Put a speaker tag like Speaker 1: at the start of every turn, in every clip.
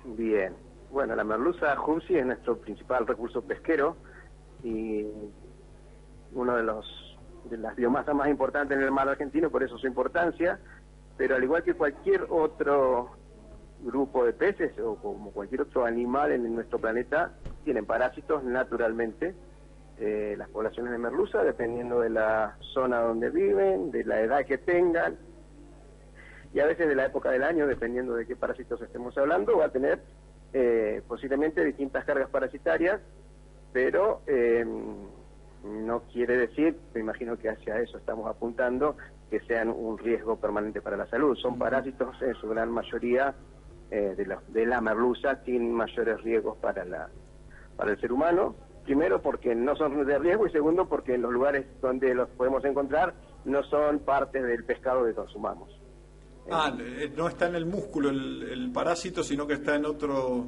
Speaker 1: Bien. Bueno, la merluza jumsi es nuestro principal recurso pesquero y uno de las biomasas más importantes en el mar argentino, por eso su importancia, pero al igual que cualquier otro grupo de peces o como cualquier otro animal en nuestro planeta, tienen parásitos naturalmente. Las poblaciones de merluza, dependiendo de la zona donde viven, de la edad que tengan, y a veces de la época del año, dependiendo de qué parásitos estemos hablando, va a tener posiblemente distintas cargas parasitarias, pero no quiere decir, me imagino que hacia eso estamos apuntando, que sean un riesgo permanente para la salud. Son parásitos en su gran mayoría de la merluza, sin mayores riesgos para el ser humano. Primero porque no son de riesgo y segundo porque en los lugares donde los podemos encontrar no son partes del pescado que consumamos.
Speaker 2: No está en el músculo el parásito, sino que está en otros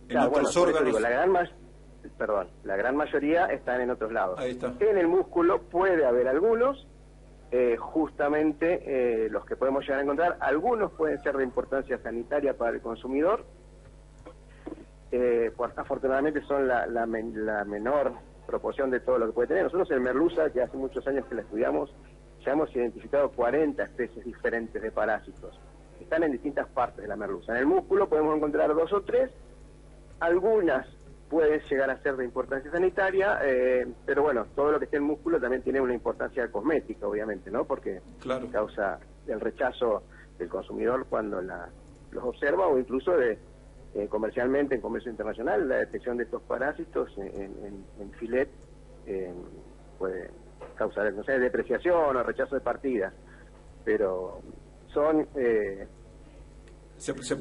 Speaker 1: órganos.
Speaker 2: Digo,
Speaker 1: la gran mayoría están en otros lados.
Speaker 2: Ahí está.
Speaker 1: En el músculo puede haber algunos, justamente los que podemos llegar a encontrar. Algunos pueden ser de importancia sanitaria para el consumidor. Afortunadamente son la menor proporción de todo lo que puede tener. Nosotros en merluza, que hace muchos años que la estudiamos, ya hemos identificado 40 especies diferentes de parásitos. Están en distintas partes de la merluza. En el músculo podemos encontrar 2 o 3, algunas pueden llegar a ser de importancia sanitaria, pero bueno, todo lo que esté en el músculo también tiene una importancia cosmética, obviamente, ¿no? Porque
Speaker 2: claro,
Speaker 1: causa el rechazo del consumidor cuando los observa, o incluso comercialmente, en comercio internacional, la detección de estos parásitos en filet puede causar, no sé, depreciación o rechazo de partida, pero son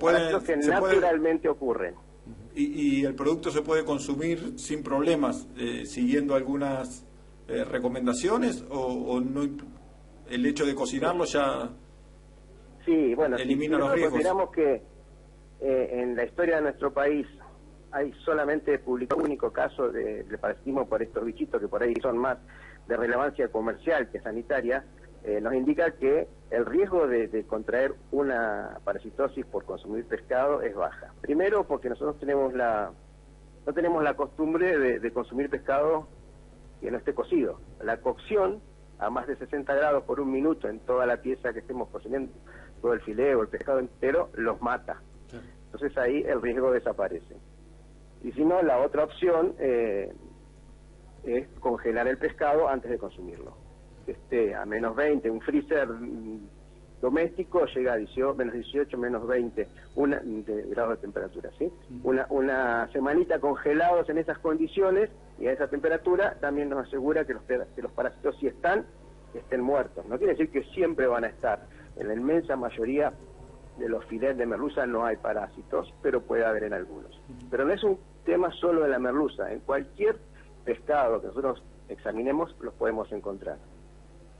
Speaker 1: parásitos que naturalmente ocurren.
Speaker 2: Y el producto se puede consumir sin problemas, siguiendo algunas recomendaciones, o no, el hecho de cocinarlo ya elimina los riesgos.
Speaker 1: Consideramos que en la historia de nuestro país hay solamente publicado un único caso de parasitismo por estos bichitos, que por ahí son más de relevancia comercial que sanitaria. Nos indica que el riesgo de contraer una parasitosis por consumir pescado es baja. Primero porque nosotros no tenemos la costumbre de consumir pescado que no esté cocido. La cocción a más de 60 grados por un minuto en toda la pieza que estemos cocinando, todo el filete o el pescado entero, los mata. Entonces ahí el riesgo desaparece. Y si no, la otra opción es congelar el pescado antes de consumirlo. Que esté a menos 20, un freezer doméstico llega a menos 18, menos 20 grados de temperatura, ¿sí? Una semanita congelados en esas condiciones y a esa temperatura también nos asegura que los parásitos, si estén muertos. No quiere decir que siempre van a estar. En la inmensa mayoría de los filetes de merluza no hay parásitos, pero puede haber en algunos. Pero no es un tema solo de la merluza. En cualquier pescado que nosotros examinemos los podemos encontrar.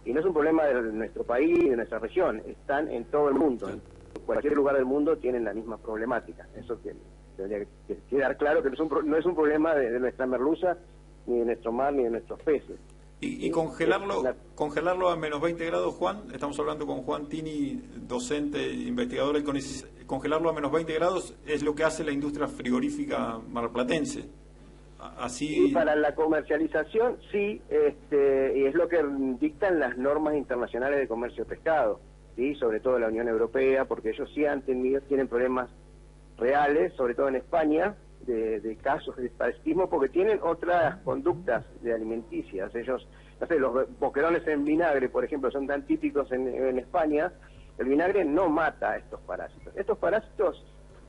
Speaker 1: Y no es un problema de nuestro país, de nuestra región, están en todo el mundo. En cualquier lugar del mundo tienen la misma problemática. Eso tendría que quedar claro, que no es un problema de nuestra merluza, ni de nuestro mar, ni de nuestros peces.
Speaker 2: Y congelarlo a menos 20 grados, Juan, estamos hablando con Juan Tini, docente, investigador del CONICET. Congelarlo a menos 20 grados es lo que hace la industria frigorífica marplatense. Así...
Speaker 1: Y para la comercialización, sí, y es lo que dictan las normas internacionales de comercio de pescado, ¿sí? Sobre todo la Unión Europea, porque ellos sí tienen problemas reales, sobre todo en España, de casos de parasitismo, porque tienen otras conductas de alimenticias. Ellos, no sé, los boquerones en vinagre, por ejemplo, son tan típicos en España. El vinagre no mata a estos parásitos. Estos parásitos,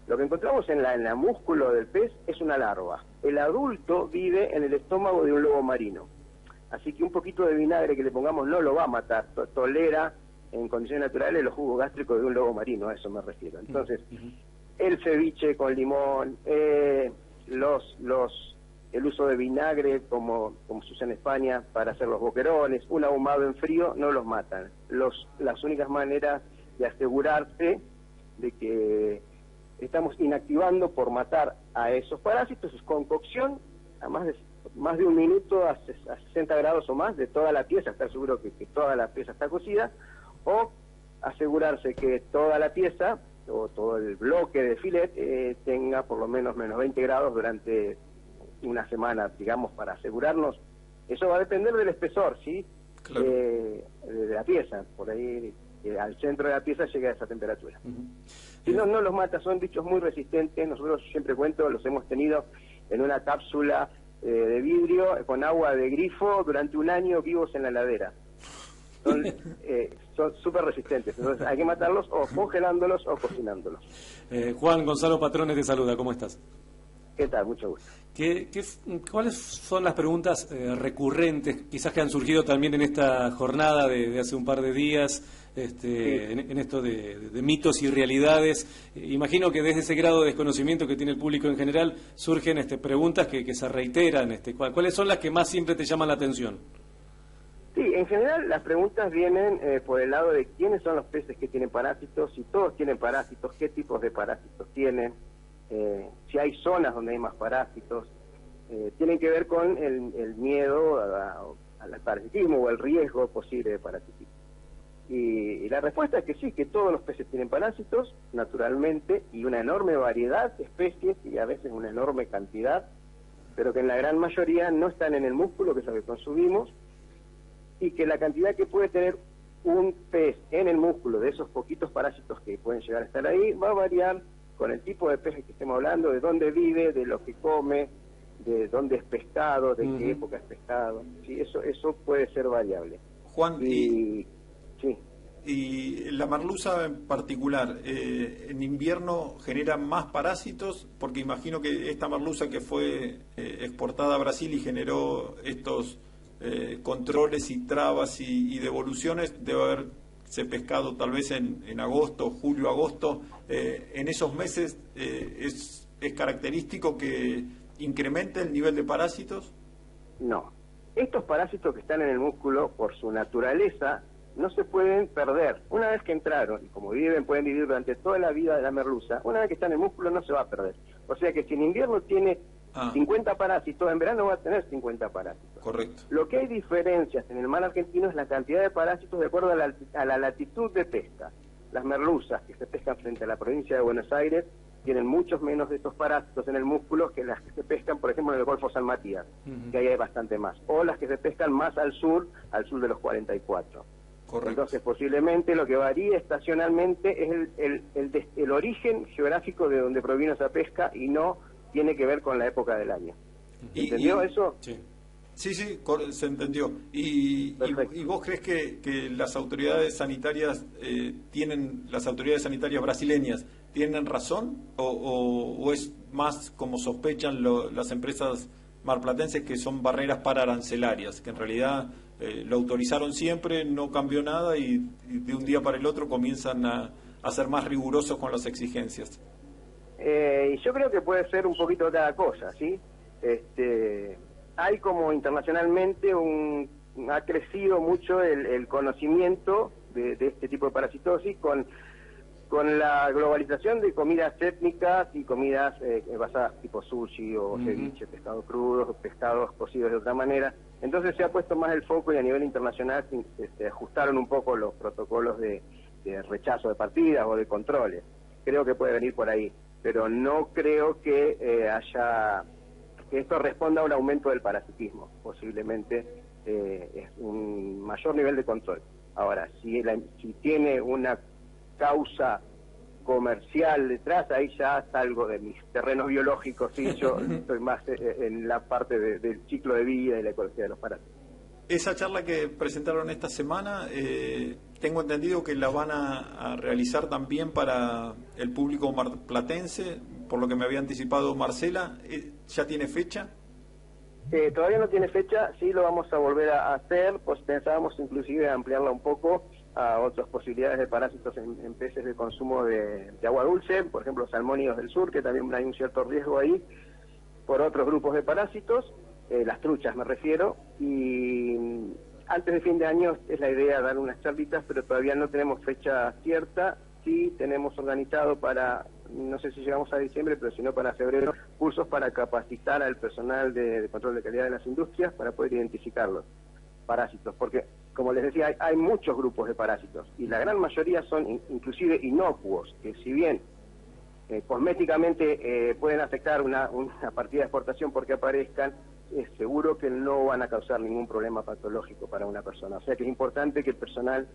Speaker 1: lo que encontramos en la músculo del pez es una larva. El adulto vive en el estómago de un lobo marino. Así que un poquito de vinagre que le pongamos no lo va a matar. Tolera en condiciones naturales los jugos gástricos de un lobo marino, a eso me refiero. Entonces, el ceviche con limón, el uso de vinagre como se usa en España para hacer los boquerones, un ahumado en frío, no los matan. Las únicas maneras de asegurarse de que estamos inactivando por matar a esos parásitos es con cocción a más de un minuto a 60 grados o más de toda la pieza, estar seguro que toda la pieza está cocida, o asegurarse que toda la pieza o todo el bloque de filet tenga por lo menos menos 20 grados durante una semana, digamos, para asegurarnos. Eso va a depender del espesor, ¿sí?
Speaker 2: Claro.
Speaker 1: De la pieza, por ahí al centro de la pieza llega a esa temperatura. Si no, no los mata, son bichos muy resistentes. Nosotros, siempre cuento, los hemos tenido en una cápsula de vidrio con agua de grifo durante un año vivos en la heladera. Son súper resistentes, entonces hay que matarlos o congelándolos o cocinándolos.
Speaker 3: Juan, Gonzalo Patrones te saluda, ¿cómo estás?
Speaker 1: ¿Qué tal? Mucho gusto.
Speaker 3: ¿Cuáles son las preguntas recurrentes, quizás que han surgido también en esta jornada de hace un par de días,
Speaker 1: Sí.
Speaker 3: en esto de mitos y realidades? Imagino que desde ese grado de desconocimiento que tiene el público en general surgen preguntas que se reiteran. ¿Cuáles son las que más siempre te llaman la atención?
Speaker 1: Sí, en general las preguntas vienen por el lado de quiénes son los peces que tienen parásitos, si todos tienen parásitos, qué tipos de parásitos tienen, si hay zonas donde hay más parásitos. Tienen que ver con el miedo al parasitismo o el riesgo posible de parasitismo. Y la respuesta es que sí, que todos los peces tienen parásitos, naturalmente, y una enorme variedad de especies y a veces una enorme cantidad, pero que en la gran mayoría no están en el músculo, que es lo que consumimos, y que la cantidad que puede tener un pez en el músculo de esos poquitos parásitos que pueden llegar a estar ahí va a variar con el tipo de pez que estemos hablando, de dónde vive, de lo que come, de dónde es pescado, de qué época es pescado. Sí, eso puede ser variable.
Speaker 2: Juan,
Speaker 1: Sí.
Speaker 2: y la merluza en particular, en invierno genera más parásitos, porque imagino que esta merluza que fue exportada a Brasil y generó estos controles y trabas y devoluciones, debe haberse pescado tal vez en agosto, julio, agosto. En esos meses es característico que incremente el nivel de parásitos.
Speaker 1: No. Estos parásitos que están en el músculo, por su naturaleza, no se pueden perder. Una vez que entraron, y como pueden vivir durante toda la vida de la merluza, una vez que está en el músculo no se va a perder. O sea que si en invierno tiene 50 parásitos, en verano va a tener 50 parásitos.
Speaker 2: Correcto.
Speaker 1: Lo que hay diferencias en el mar argentino es la cantidad de parásitos de acuerdo a la latitud de pesca. Las merluzas que se pescan frente a la provincia de Buenos Aires tienen muchos menos de estos parásitos en el músculo que las que se pescan, por ejemplo, en el Golfo San Matías, que ahí hay bastante más. O las que se pescan más al sur de los 44.
Speaker 2: Correcto.
Speaker 1: Entonces, posiblemente lo que varía estacionalmente es el origen geográfico de donde provino esa pesca y no tiene que ver con la época del año. ¿Entendió eso?
Speaker 3: Sí.
Speaker 2: Sí, se entendió. ¿Y vos crees que las autoridades sanitarias las autoridades sanitarias brasileñas tienen razón o es más como sospechan las empresas marplatenses que son barreras pararancelarias, que en realidad lo autorizaron siempre, no cambió nada y de un día para el otro comienzan a ser más rigurosos con las exigencias?
Speaker 1: Y yo creo que puede ser un poquito de cada cosa, ¿sí? Hay como internacionalmente ha crecido mucho el conocimiento de este tipo de parasitosis con la globalización de comidas étnicas y comidas basadas tipo sushi o ceviche, pescados crudos, pescados cocidos de otra manera. Entonces se ha puesto más el foco y a nivel internacional se ajustaron un poco los protocolos de rechazo de partidas o de controles. Creo que puede venir por ahí, pero no creo que que esto responda a un aumento del parasitismo. Posiblemente es un mayor nivel de control. Ahora, si tiene una causa comercial detrás, ahí ya salgo de mis terrenos biológicos, sí, yo estoy más en la parte del ciclo de vida y la ecología de los parásitos.
Speaker 2: Esa charla que presentaron esta semana, tengo entendido que la van a realizar también para el público marplatense, por lo que me había anticipado Marcela. ¿Ya tiene fecha?
Speaker 1: Todavía no tiene fecha, sí lo vamos a volver a hacer, pues pensábamos inclusive ampliarla un poco a otras posibilidades de parásitos en peces de consumo de agua dulce, por ejemplo salmónidos del sur, que también hay un cierto riesgo ahí, por otros grupos de parásitos, las truchas me refiero, y antes de fin de año es la idea dar unas charlitas, pero todavía no tenemos fecha cierta. Sí tenemos organizado para, no sé si llegamos a diciembre, pero si no para febrero, cursos para capacitar al personal de control de calidad de las industrias para poder identificar los parásitos, porque como les decía, hay muchos grupos de parásitos y la gran mayoría son inclusive inocuos, que si bien cosméticamente pueden afectar una partida de exportación porque aparezcan, es seguro que no van a causar ningún problema patológico para una persona. O sea que es importante que el personal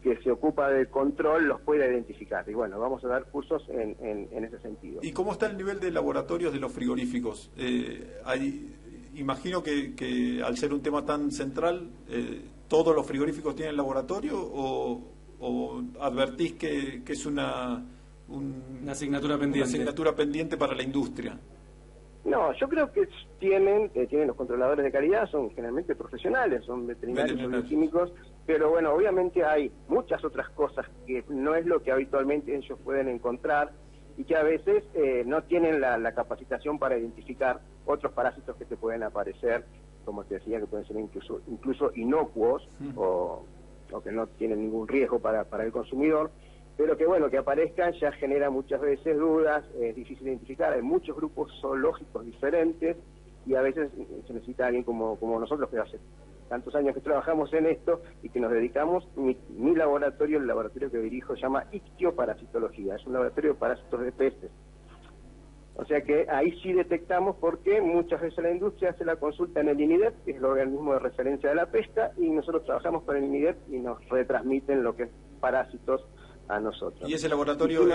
Speaker 1: que se ocupa del control los pueda identificar. Y bueno, vamos a dar cursos en ese sentido.
Speaker 2: ¿Y cómo está el nivel de laboratorios de los frigoríficos? Imagino que al ser un tema tan central, ¿todos los frigoríficos tienen laboratorio o advertís que es una
Speaker 3: asignatura pendiente?
Speaker 2: Una asignatura pendiente para la industria.
Speaker 1: No, yo creo que tienen los controladores de calidad, son generalmente profesionales, son veterinarios, son químicos, pero bueno, obviamente hay muchas otras cosas que no es lo que habitualmente ellos pueden encontrar y que a veces no tienen la capacitación para identificar otros parásitos que te pueden aparecer, como te decía, que pueden ser incluso inocuos o que no tienen ningún riesgo para el consumidor. Pero que bueno, que aparezcan ya genera muchas veces dudas, es difícil identificar, hay muchos grupos zoológicos diferentes y a veces se necesita alguien como nosotros, que hace tantos años que trabajamos en esto y que nos dedicamos. Mi laboratorio, el laboratorio que dirijo, se llama ictioparasitología, es un laboratorio de parásitos de peces. O sea que ahí sí detectamos, porque muchas veces la industria hace la consulta en el INIDEP, que es el organismo de referencia de la pesca, y nosotros trabajamos con el INIDEP y nos retransmiten lo que es parásitos a nosotros.
Speaker 2: ¿Y ese laboratorio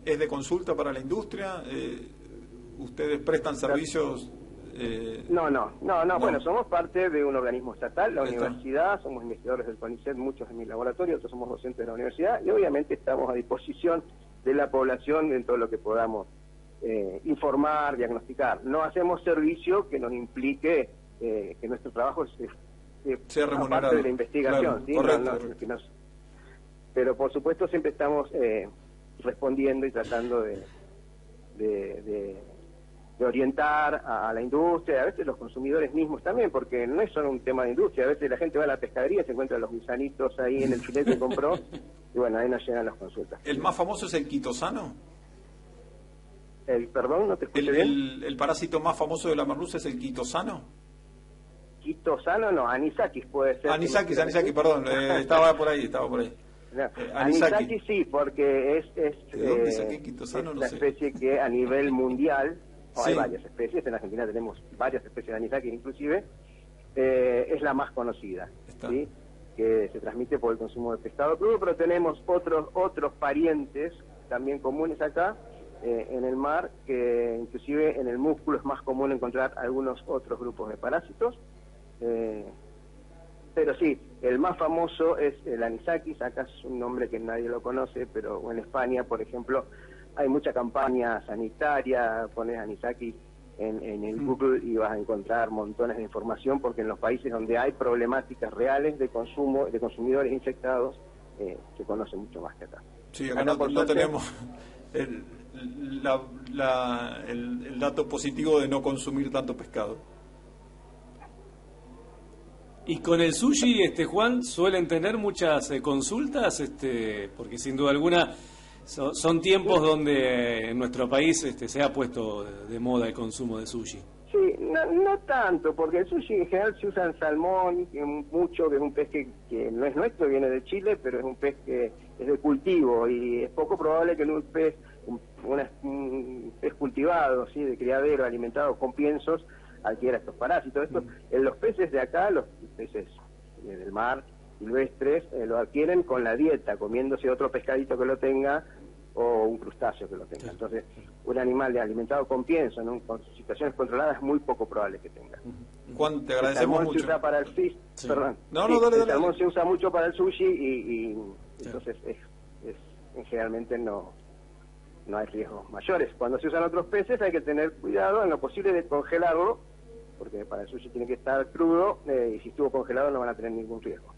Speaker 2: es de consulta para la industria? ¿Ustedes prestan servicios?
Speaker 1: No, bueno, somos parte de un organismo estatal, la universidad, somos investigadores del CONICET, muchos de mi laboratorio, otros somos docentes de la universidad, y obviamente estamos a disposición de la población en todo lo que podamos informar, diagnosticar. No hacemos servicio que nos implique que nuestro trabajo sea
Speaker 2: remunerado,
Speaker 1: parte de la investigación.
Speaker 2: Claro,
Speaker 1: ¿sí? Pero por supuesto siempre estamos respondiendo y tratando de orientar a la industria, a veces los consumidores mismos también, porque no es solo un tema de industria, a veces la gente va a la pescadería, se encuentra los gusanitos ahí en el filete que compró, y bueno, ahí nos llegan las consultas.
Speaker 2: ¿El más famoso es el quitosano?
Speaker 1: Perdón, no te escuché bien.
Speaker 2: ¿El parásito más famoso de la merluza es el quitosano?
Speaker 1: Quitosano no, anisakis puede ser.
Speaker 2: Anisakis, perdón, estaba por ahí.
Speaker 1: No, anisakis sí, porque es la especie que a nivel mundial, hay varias especies, en Argentina tenemos varias especies de anisakis inclusive, es la más conocida, ¿sí? Que se transmite por el consumo de pescado crudo, pero tenemos otros parientes también comunes acá en el mar, que inclusive en el músculo es más común encontrar algunos otros grupos de parásitos. Pero sí, el más famoso es el anisakis, acá es un nombre que nadie lo conoce, pero en España, por ejemplo, hay mucha campaña sanitaria, pones anisakis en el Google y vas a encontrar montones de información, porque en los países donde hay problemáticas reales de consumo, de consumidores infectados, se conoce mucho más que acá.
Speaker 2: Sí, acá no tenemos el dato positivo de no consumir tanto pescado.
Speaker 3: Y con el sushi, Juan, suelen tener muchas consultas, porque sin duda alguna son tiempos donde en nuestro país se ha puesto de moda el consumo de sushi.
Speaker 1: Sí, no tanto, porque el sushi en general se usa en salmón, mucho, que es un pez que no es nuestro, viene de Chile, pero es un pez que es de cultivo, y es poco probable que un pez cultivado, ¿sí?, de criadero, alimentado con piensos, adquiera estos parásitos. En los peces de acá, los peces del mar silvestres, lo adquieren con la dieta, comiéndose otro pescadito que lo tenga o un crustáceo que lo tenga. Entonces, un animal alimentado con pienso, con situaciones controladas, es muy poco probable que tenga.
Speaker 2: Juan, te agradecemos mucho.
Speaker 1: El salmón se usa para el fish, perdón.
Speaker 2: Dale.
Speaker 1: El salmón se usa mucho para el sushi y entonces generalmente no hay riesgos mayores. Cuando se usan otros peces hay que tener cuidado en lo posible de congelarlo, porque para el sushi tiene que estar crudo, y si estuvo congelado no van a tener ningún riesgo.